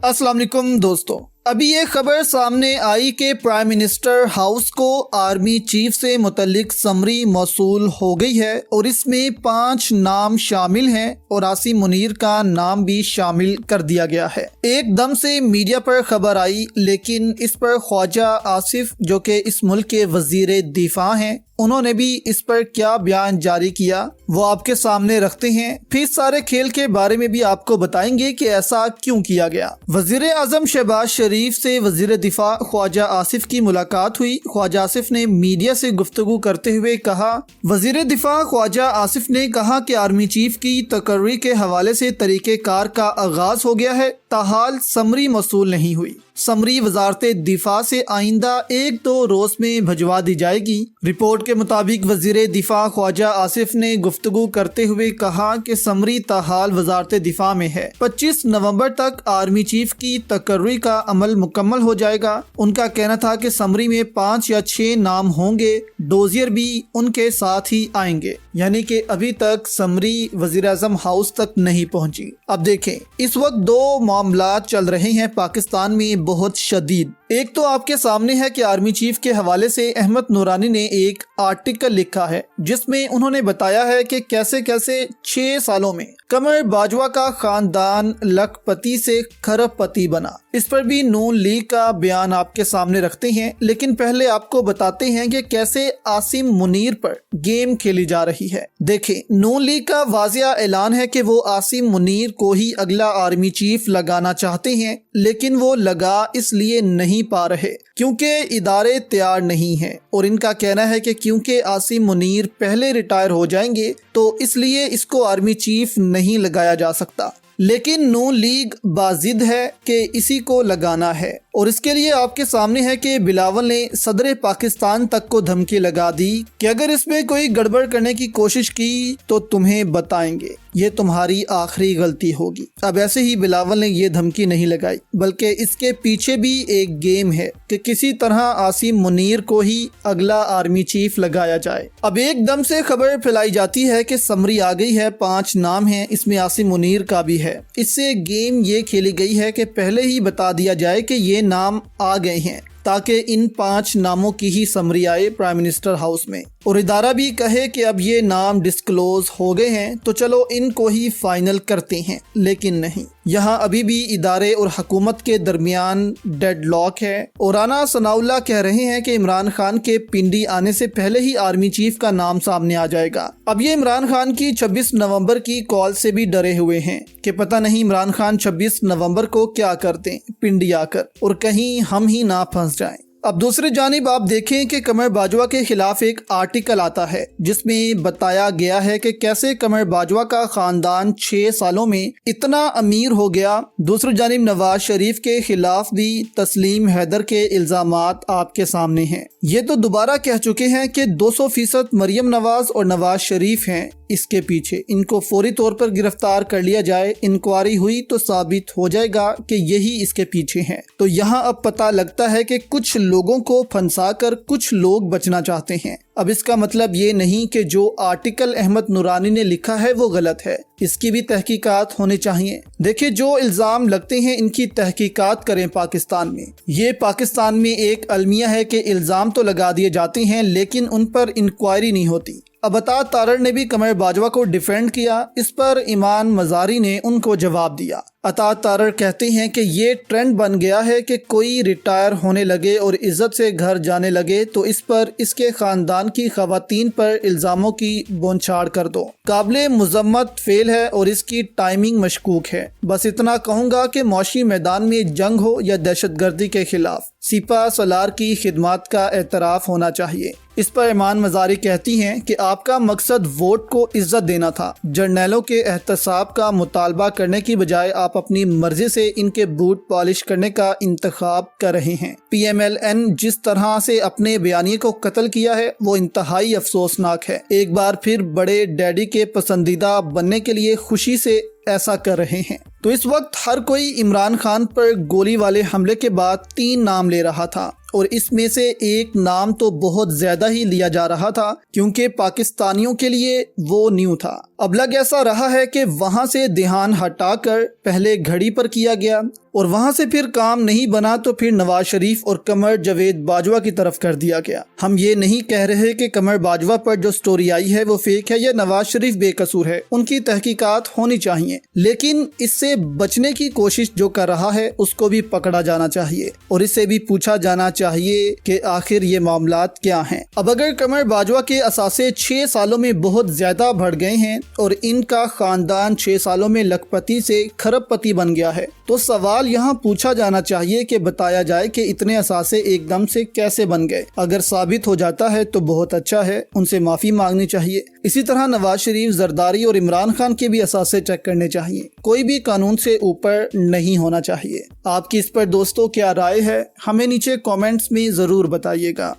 अस्सलाम वालेकुम दोस्तों, अभी ये खबर सामने आई कि प्राइम मिनिस्टर हाउस को आर्मी चीफ से मुतल्लिक समरी मौसूल हो गई है और इसमें 5 नाम शामिल हैं और आसिम मुनीर का नाम भी शामिल कर दिया गया है। एकदम से मीडिया पर खबर आई, लेकिन इस पर ख्वाजा आसिफ जो कि इस मुल्क के वजीर दिफा हैं, उन्होंने भी इस पर क्या बयान जारी किया वो आपके सामने रखते हैं। फिर सारे खेल के बारे में भी आपको बताएंगे कि ऐसा क्यों किया गया। वजीर आजम शहबाज शरीफ से वजीर दिफा ख्वाजा आसिफ की मुलाकात हुई। ख्वाजा आसिफ ने मीडिया से गुफ्तगू करते हुए कहा, वजीर दिफा ख्वाजा आसिफ ने कहा कि आर्मी चीफ की तकर्री के हवाले से तरीके कार का आगाज हो गया है, ताहाल समरी मौसूल नहीं हुई। समरी वजारत दिफा से आइंदा 1-2 रोज में भिजवा दी जाएगी। रिपोर्ट के मुताबिक वजीर दिफा ख्वाजा आसिफ ने गुफ्तगू करते हुए कहा कि समरी ताहाल वजारत दिफा में है। 25 नवंबर तक आर्मी चीफ की तकर्री का अमल मुकम्मल हो जाएगा। उनका कहना था कि समरी में 5 या 6 नाम होंगे, डोजियर भी उनके साथ ही आएंगे, यानी कि अभी तक समरी वजीर आजम हाउस तक नहीं पहुंची। अब देखें, इस वक्त 2 मामला चल रहे हैं पाकिस्तान में बहुत शदीद। एक तो आपके सामने है कि आर्मी चीफ के हवाले से अहमद नूरानी ने एक आर्टिकल लिखा है जिसमें उन्होंने बताया है कि कैसे कैसे 6 सालों में कमर बाजवा का खानदान लखपति से खरबपति बना। इस पर भी नून लीग का बयान आपके सामने रखते हैं, लेकिन पहले आपको बताते हैं कि कैसे आसिम मुनीर पर गेम खेली जा रही है। देखें, नून लीग का वाज़िया ऐलान है कि वो आसिम मुनीर को ही अगला आर्मी चीफ लगाना चाहते हैं, लेकिन वो लगा इसलिए नहीं पा रहे क्योंकि इदारे तैयार नहीं हैं, और इनका कहना है कि क्योंकि आसिम मुनीर पहले रिटायर हो जाएंगे तो इसलिए इसको आर्मी चीफ नहीं लगाया जा सकता। लेकिन नून लीग बाजिद है कि इसी को लगाना है, और इसके लिए आपके सामने है कि बिलावल ने सदर पाकिस्तान तक को धमकी लगा दी कि अगर इसमें कोई गड़बड़ करने की कोशिश की तो तुम्हें बताएंगे, ये तुम्हारी आखिरी गलती होगी। अब ऐसे ही बिलावल ने ये धमकी नहीं लगाई, बल्कि इसके पीछे भी एक गेम है कि किसी तरह आसिम मुनीर को ही अगला आर्मी चीफ लगाया जाए। अब एकदम से खबर फैलाई जाती है कि समरी आ गई है, 5 नाम हैं, इसमें आसिम मुनीर का भी है। इससे गेम ये खेली गई है कि पहले ही बता दिया जाए कि ये नाम आ गए हैं, ताकि इन 5 नामों की ही समरी आए प्राइम मिनिस्टर हाउस में, और इदारा भी कहे कि अब ये नाम डिस्क्लोज हो गए हैं तो चलो इनको ही फाइनल करते हैं। लेकिन नहीं, यहाँ अभी भी इदारे और हुकूमत के दरमियान डेडलॉक है। और राना सनाउल्लाह कह रहे हैं कि इमरान खान के पिंडी आने से पहले ही आर्मी चीफ का नाम सामने आ जाएगा। अब ये इमरान खान की 26 नवंबर की कॉल से भी डरे हुए हैं कि पता नहीं इमरान खान 26 नवंबर को क्या करते हैं पिंडी आकर, और कहीं हम ही ना फंस जाएं। अब दूसरी जानिब आप देखें कि कमर बाजवा के खिलाफ एक आर्टिकल आता है जिसमें बताया गया है कि कैसे कमर बाजवा का खानदान 6 सालों में इतना अमीर हो गया। दूसरी जानिब नवाज शरीफ के खिलाफ भी तस्लीम हैदर के इल्जामात आपके सामने हैं। ये तो दोबारा कह चुके हैं कि 200% मरियम नवाज और नवाज शरीफ हैं इसके पीछे, इनको फौरी तौर पर गिरफ्तार कर लिया जाए। इंक्वायरी हुई तो साबित हो जाएगा कि यही इसके पीछे हैं। तो यहाँ अब पता लगता है कि कुछ लोगों को फंसाकर कुछ लोग बचना चाहते हैं। अब इसका मतलब ये नहीं कि जो आर्टिकल अहमद नूरानी ने लिखा है वो गलत है, इसकी भी तहकीकात होनी चाहिए। देखिए, जो इल्जाम लगते हैं इनकी तहकीकात करें पाकिस्तान में। ये पाकिस्तान में एक अलमिया है कि इल्जाम तो लगा दिए जाते हैं लेकिन उन पर इंक्वायरी नहीं होती। अब अता तारड़ ने भी कमर बाजवा को डिफेंड किया, इस पर ईमान मजारी ने उनको जवाब दिया। अता तारड़ कहते हैं कि ये ट्रेंड बन गया है कि कोई रिटायर होने लगे और इज्जत से घर जाने लगे तो इस पर इसके खानदान की खवातीन पर इल्जामों की बौछार कर दो। काबिले मुजम्मत फेल है और इसकी टाइमिंग मशकूक है। बस इतना कहूँगा कि मौशी मैदान में जंग हो या दहशतगर्दी के खिलाफ सिपा सलार की खिदमत का एतराफ़ होना चाहिए। इस पर ईमान मजारी कहती हैं कि आपका मकसद वोट को इज्जत देना था, जर्नैलों के एहतसाब का मुतालबा करने की बजाय आप अपनी मर्जी से इनके बूट पॉलिश करने का इंतखाब कर रहे हैं। PMLN जिस तरह से अपने बयानिए को कत्ल किया है वो इंतहाई अफसोसनाक है। एक बार फिर बड़े डैडी के पसंदीदा बनने के लिए खुशी से ऐसा कर रहे हैं। तो इस वक्त हर कोई इमरान खान पर गोली वाले हमले के बाद 3 नाम ले रहा था, और इसमें से एक नाम तो बहुत ज्यादा ही लिया जा रहा था क्योंकि पाकिस्तानियों के लिए वो न्यू था। अब लग ऐसा रहा है कि वहां से ध्यान हटाकर पहले घड़ी पर किया गया और वहां से फिर काम नहीं बना तो फिर नवाज शरीफ और कमर जावेद बाजवा की तरफ कर दिया गया। हम ये नहीं कह रहे कि कमर बाजवा पर जो स्टोरी आई है वो फेक है या नवाज शरीफ बेकसूर है, उनकी तहकीकात होनी चाहिए, लेकिन इससे बचने की कोशिश जो कर रहा है उसको भी पकड़ा जाना चाहिए और इससे भी पूछा जाना चाहिए कि आखिर ये मामलात क्या हैं। अब अगर कमर बाजवा के असासे 6 सालों में बहुत ज्यादा बढ़ गए हैं और इनका खानदान 6 सालों में लखपति से खरबपति बन गया है, तो सवाल यहाँ पूछा जाना चाहिए कि बताया जाए कि इतने असासे एकदम से कैसे बन गए। अगर साबित हो जाता है तो बहुत अच्छा है, उनसे माफी मांगनी चाहिए। इसी तरह नवाज शरीफ, जरदारी और इमरान खान के भी असासे चेक करने चाहिए। कोई भी कानून से ऊपर नहीं होना चाहिए। आपकी इस पर दोस्तों क्या राय है, हमें नीचे कमेंट्स में जरूर बताइएगा।